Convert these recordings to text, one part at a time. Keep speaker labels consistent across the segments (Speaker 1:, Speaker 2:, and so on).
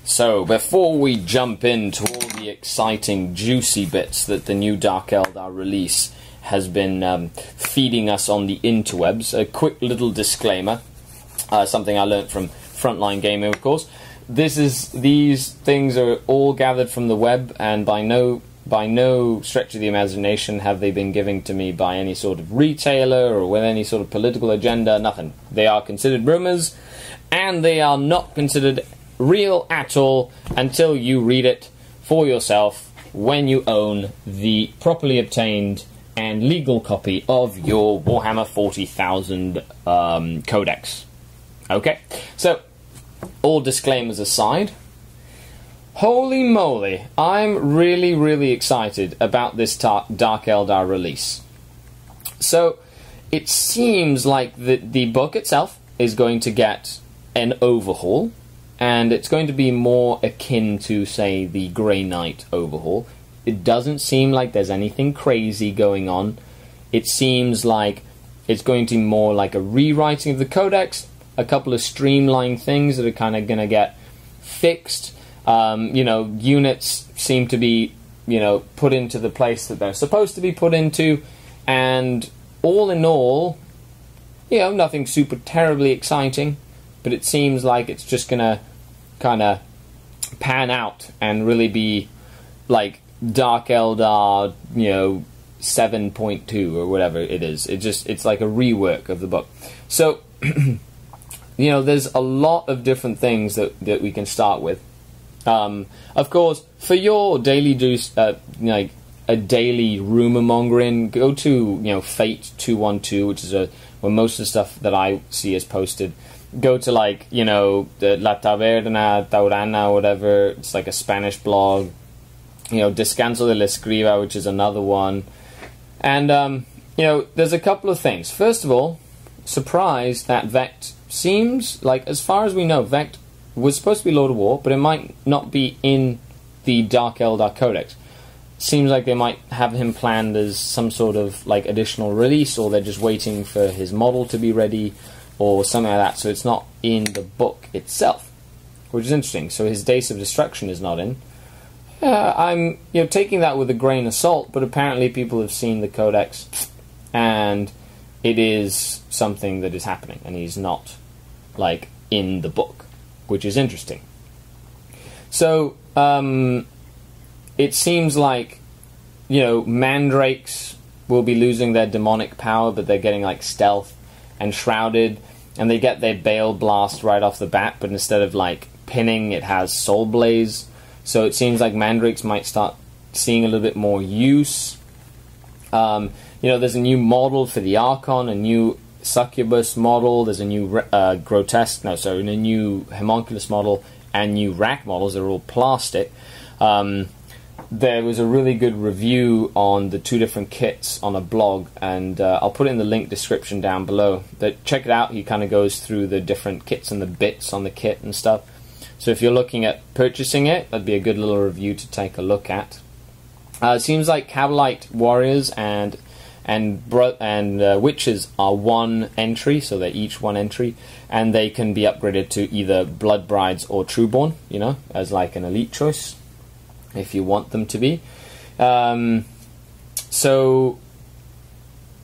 Speaker 1: So, before we jump into all the exciting, juicy bits that the new Dark Eldar release has been feeding us on the interwebs, a quick little disclaimer, something I learnt from Frontline Gaming, of course. These things are all gathered from the web, and by no stretch of the imagination have they been given to me by any sort of retailer or with any sort of political agenda, nothing. They are considered rumours, and they are not considered real at all until you read it for yourself when you own the properly obtained and legal copy of your Warhammer 40,000 codex. Okay, so all disclaimers aside, holy moly, I'm really excited about this Dark Eldar release. So it seems like the book itself is going to get an overhaul, and it's going to be more akin to, say, the Grey Knight overhaul. It doesn't seem like there's anything crazy going on. It seems like it's going to be more like a rewriting of the codex, a couple of streamlined things that are kind of going to get fixed. Units seem to be, put into the place that they're supposed to be put into, and all in all, nothing super terribly exciting, but it seems like it's just going to kind of pan out and really be like Dark Eldar, 7.2 or whatever it is. It's like a rework of the book. So, there's a lot of different things that we can start with. Of course, for your daily like a daily rumor mongering, go to Fate 212, which is where most of the stuff that I see is posted. Go to the La Taverna Taurana, whatever. It's like a Spanish blog. Descanso de la Escriba, which is another one. And there's a couple of things. First of all, surprised that Vect seems like, as far as we know, Vect was supposed to be Lord of War, but it might not be in the Dark Eldar Codex. Seems like they might have him planned as some sort of like additional release, or they're just waiting for his model to be ready, or something like that. So it's not in the book itself, which is interesting. So his Days of Destruction is not in. I'm taking that with a grain of salt, but apparently people have seen the Codex, and it is something that is happening, and he's not like in the book, which is interesting. So it seems like mandrakes will be losing their demonic power, but they're getting like stealth and shrouded, and they get their Bale Blast right off the bat, but instead of like pinning, it has Soul Blaze. So it seems like mandrakes might start seeing a little bit more use. There's a new model for the Archon, a new Succubus model, there's a new a new Homunculus model, and new Rack models. They're all plastic. There was a really good review on the two different kits on a blog, and I'll put it in the link description down below. But check it out. He kind of goes through the different kits and the bits on the kit and stuff. So if you're looking at purchasing it, that'd be a good little review to take a look at. It seems like Cabalite Warriors and Witches are one entry, so they're each one entry, and they can be upgraded to either Blood Brides or Trueborn, as like an elite choice, if you want them to be. So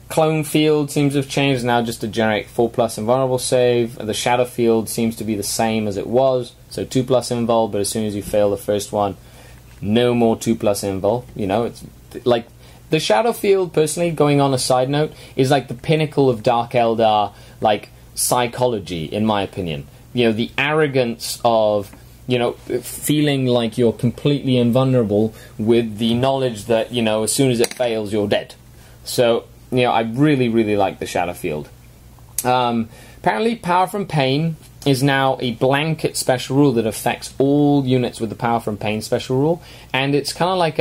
Speaker 1: Clone Field seems to have changed, now just a generic 4+ invulnerable save. The Shadow Field seems to be the same as it was, so 2+ invul, but as soon as you fail the first one, no more 2+ invul. It's like the Shadow Field, personally, going on a side note, is like the pinnacle of Dark Eldar like psychology, in my opinion. The arrogance of feeling like you're completely invulnerable with the knowledge that as soon as it fails, you're dead. So I really like the Shadow Field. Apparently, Power from Pain is now a blanket special rule that affects all units with the Power from Pain special rule, and it's kind of like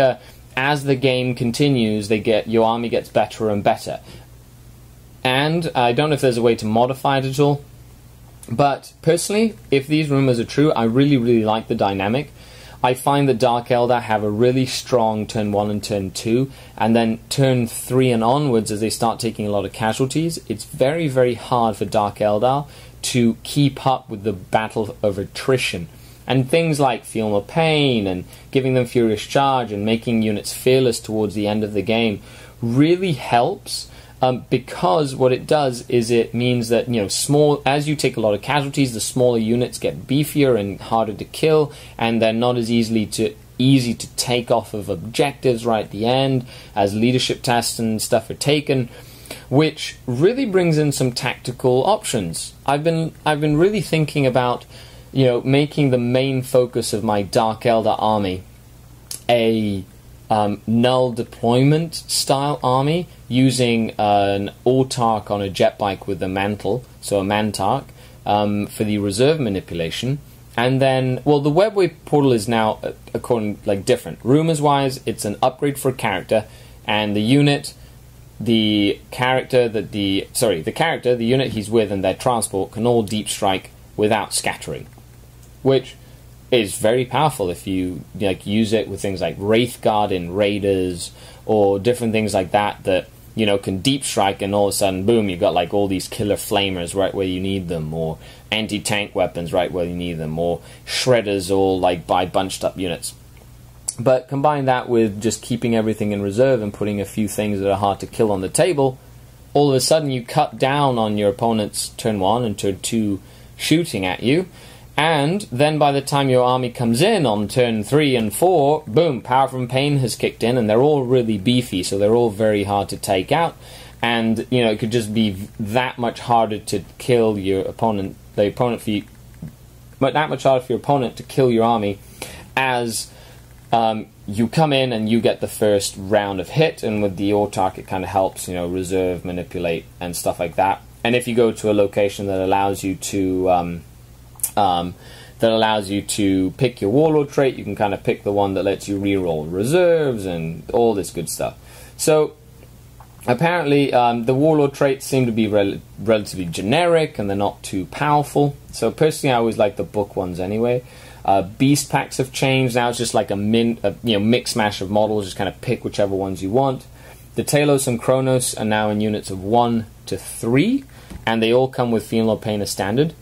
Speaker 1: as the game continues, your army gets better and better. And I don't know if there's a way to modify it at all, but personally, if these rumors are true, I really like the dynamic. I find that Dark Eldar have a really strong turn 1 and turn 2, and then turn 3 and onwards, as they start taking a lot of casualties, it's very hard for Dark Eldar to keep up with the battle of attrition And things like Feel No Pain and giving them Furious Charge and making units fearless towards the end of the game really helps, because what it does is it means that, as you take a lot of casualties, the smaller units get beefier and harder to kill, and they're not as easy to take off of objectives right at the end as leadership tests and stuff are taken, which really brings in some tactical options. I've been really thinking about making the main focus of my Dark Eldar army a null deployment style army, using an autark on a jet bike with a mantle, so a mantark, for the reserve manipulation. And then, the webway portal is now different. Rumors wise, it's an upgrade for a character, and the unit, the unit he's with, and their transport can all deep strike without scattering, which is very powerful if you use it with things like Wraithguard in Raiders or different things like that can deep strike, and all of a sudden, boom, you've got all these killer flamers right where you need them, or anti-tank weapons right where you need them, or shredders all by bunched up units. But combine that with just keeping everything in reserve and putting a few things that are hard to kill on the table, all of a sudden you cut down on your opponent's turn 1 and turn 2 shooting at you. And then by the time your army comes in on turn 3 and 4, boom, Power from Pain has kicked in, and they're all really beefy, so they're all very hard to take out. And, it could just be that much harder to kill your opponent, that much harder for your opponent to kill your army, as you come in and you get the first round of hit, and with the autark it kind of helps, reserve, manipulate, and stuff like that. And if you go to a location that allows you to pick your warlord trait, you can kind of pick the one that lets you reroll reserves and all this good stuff. So apparently the warlord traits seem to be relatively generic, and they're not too powerful. So personally I always like the book ones anyway. Beast packs have changed. Now it's just like a mix mash of models. Just kind of pick whichever ones you want. The Talos and Kronos are now in units of 1 to 3, and they all come with Feel No Pain as standard.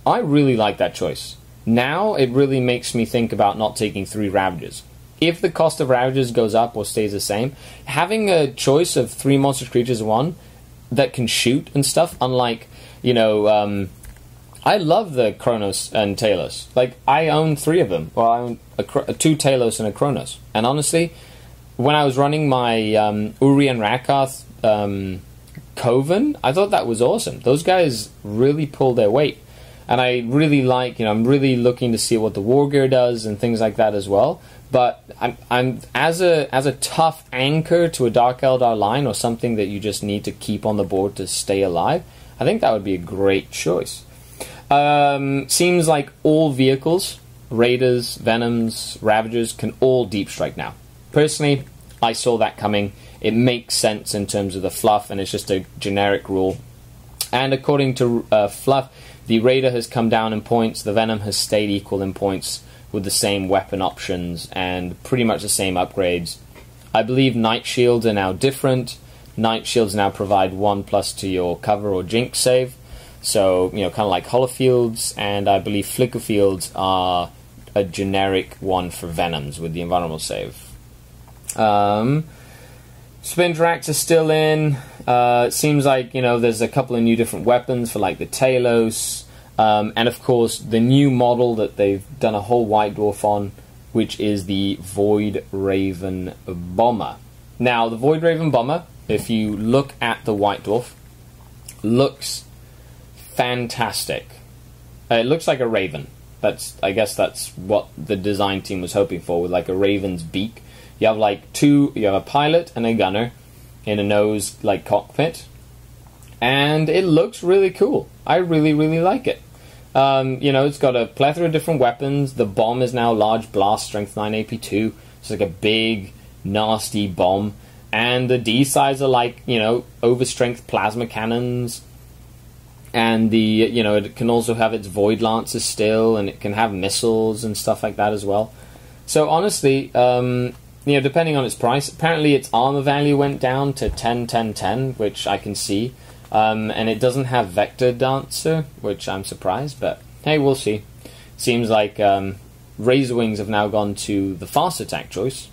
Speaker 1: I really like that choice. Now it really makes me think about not taking 3 Ravagers. If the cost of Ravagers goes up or stays the same, having a choice of 3 monstrous creatures in 1 that can shoot and stuff, unlike, I love the Kronos and Talos. I own 3 of them. Well, I own 2 Talos and a Kronos. And honestly, when I was running my Uri and Rakath Coven, I thought that was awesome. Those guys really pull their weight. And I really I'm really looking to see what the War Gear does and things like that as well. But I'm as a tough anchor to a Dark Eldar line, or something that you just need to keep on the board to stay alive, I think that would be a great choice. Seems like all vehicles, Raiders, Venoms, Ravagers, can all deep strike now. Personally, I saw that coming. It makes sense in terms of the fluff, and it's just a generic rule. And according to fluff, the Raider has come down in points, the Venom has stayed equal in points with the same weapon options and pretty much the same upgrades. I believe Night Shields are now different. Night Shields now provide 1+ to your cover or jinx save. So, kind of like Holofields, and I believe Flicker Fields are a generic one for Venoms with the invulnerable save. Spinterax is still in. It seems like, there's a couple of new different weapons for the Talos. And of course, the new model that they've done a whole White Dwarf on, which is the Void Raven Bomber. Now, the Void Raven Bomber, if you look at the White Dwarf, looks fantastic. It looks like a raven. I guess that's what the design team was hoping for, with a raven's beak. You have you have a pilot and a gunner in a nose cockpit, and it looks really cool. I really, really like it. It's got a plethora of different weapons. The bomb is now large blast, strength 9, AP2. It's a big, nasty bomb. And the D sides are overstrength plasma cannons. And it can also have its void lancers still, and it can have missiles and stuff like that as well. So honestly, depending on its price, apparently its armor value went down to 10, 10, 10, which I can see. And it doesn't have Vector Dancer, which I'm surprised, but hey, we'll see. Seems like Razor Wings have now gone to the fast attack choice,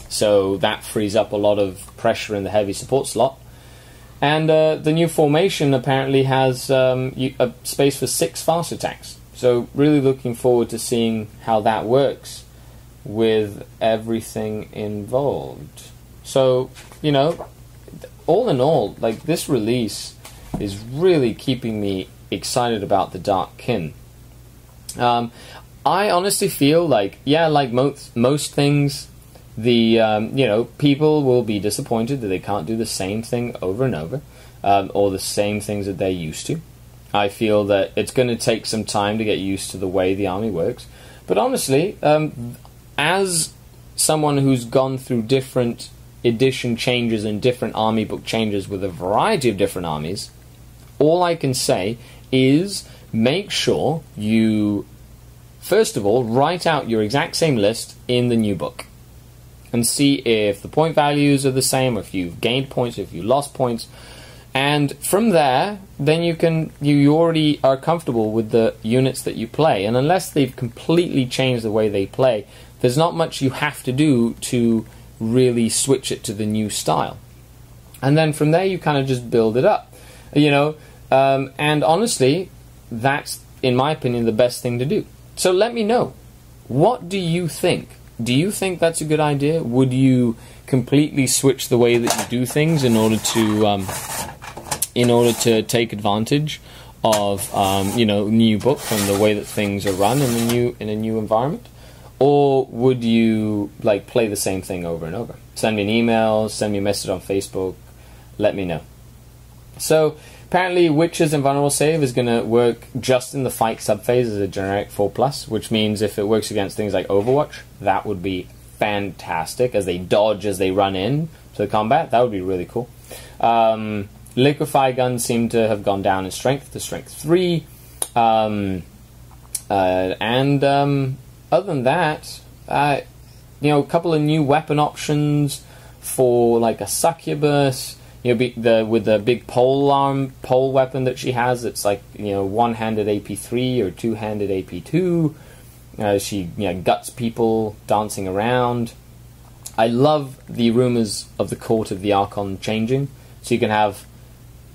Speaker 1: so that frees up a lot of pressure in the heavy support slot. And the new formation apparently has a space for 6 fast attacks. So really looking forward to seeing how that works with everything involved. So, you know, all in all, like, this release is really keeping me excited about the Dark Kin. I honestly feel like, yeah, like most things, people will be disappointed that they can't do the same thing over and over, or the same things that they're used to. I feel that it's going to take some time to get used to the way the army works. But honestly, as someone who's gone through different edition changes and different army book changes with a variety of different armies, all I can say is make sure you, first of all, write out your exact same list in the new book and see if the point values are the same, or if you've gained points, if you lost points. And from there, then you already are comfortable with the units that you play. And unless they've completely changed the way they play, there's not much you have to do to really switch it to the new style. And then from there, you kind of just build it up. And honestly, that's, in my opinion, the best thing to do. So let me know. What do you think? Do you think that's a good idea? Would you completely switch the way that you do things in order to take advantage of new book and the way that things are run in a new environment? Or would you play the same thing over and over? Send me an email, send me a message on Facebook, let me know. So apparently Witches and Vulnerable Save is going to work just in the fight subphase as a generic 4+, which means if it works against things like Overwatch, that would be fantastic. As they dodge, as they run in to the combat, that would be really cool. Liquefy guns seem to have gone down in strength to strength 3. Other than that, a couple of new weapon options for like a succubus. With the big pole weapon that she has, it's like one-handed AP3 or two-handed AP2. She guts people dancing around. I love the rumors of the Court of the Archon changing, so you can have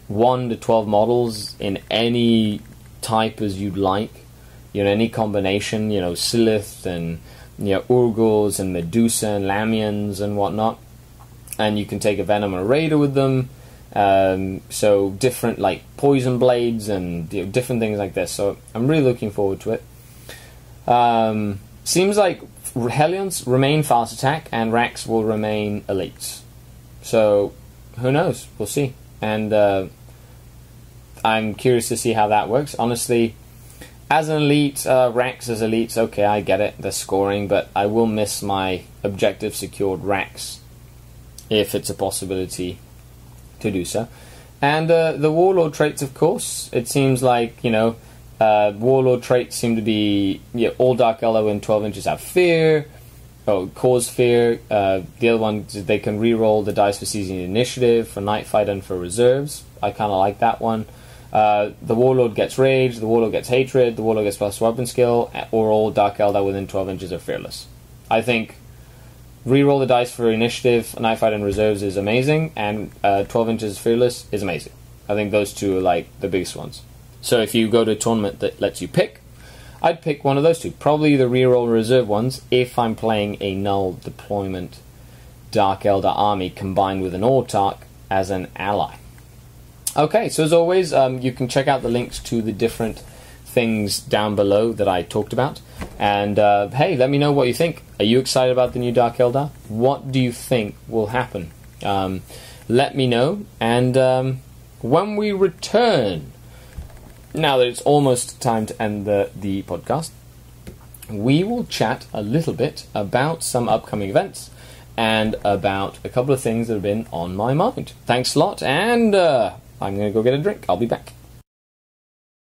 Speaker 1: 1 to 12 models in any type as you'd like. Any combination. Silith and Urgals and Medusa and Lamians and whatnot. And you can take a Venom and a Raider with them. So different poison blades and different things like this. So I'm really looking forward to it. Seems like Hellions remain fast attack and Rax will remain elites. So who knows? We'll see. And I'm curious to see how that works. Honestly, as an elite, Rax as elites, okay, I get it. They're scoring, but I will miss my objective secured Rax if it's a possibility to do so. And the Warlord traits, of course, it seems like, Warlord traits seem to be, all Dark Eldar in 12 inches have fear, cause fear. The other one, they can reroll the dice for seizing initiative, for Night Fight and for reserves. I kind of like that one. The Warlord gets rage, the Warlord gets hatred, the Warlord gets plus weapon skill, or all Dark Eldar within 12 inches are fearless. I think reroll the dice for initiative, Night Fight and reserves is amazing, and 12 inches fearless is amazing. I think those two are the biggest ones. So if you go to a tournament that lets you pick, I'd pick one of those two. Probably the reroll reserve ones if I'm playing a null deployment Dark Eldar army combined with an Autarch as an ally. Okay, so as always, you can check out the links to the different things down below that I talked about. And hey, let me know what you think. Are you excited about the new Dark Eldar? What do you think will happen? Let me know. And when we return, now that it's almost time to end the podcast, we will chat a little bit about some upcoming events and about a couple of things that have been on my mind. Thanks a lot, and I'm going to go get a drink. I'll be back.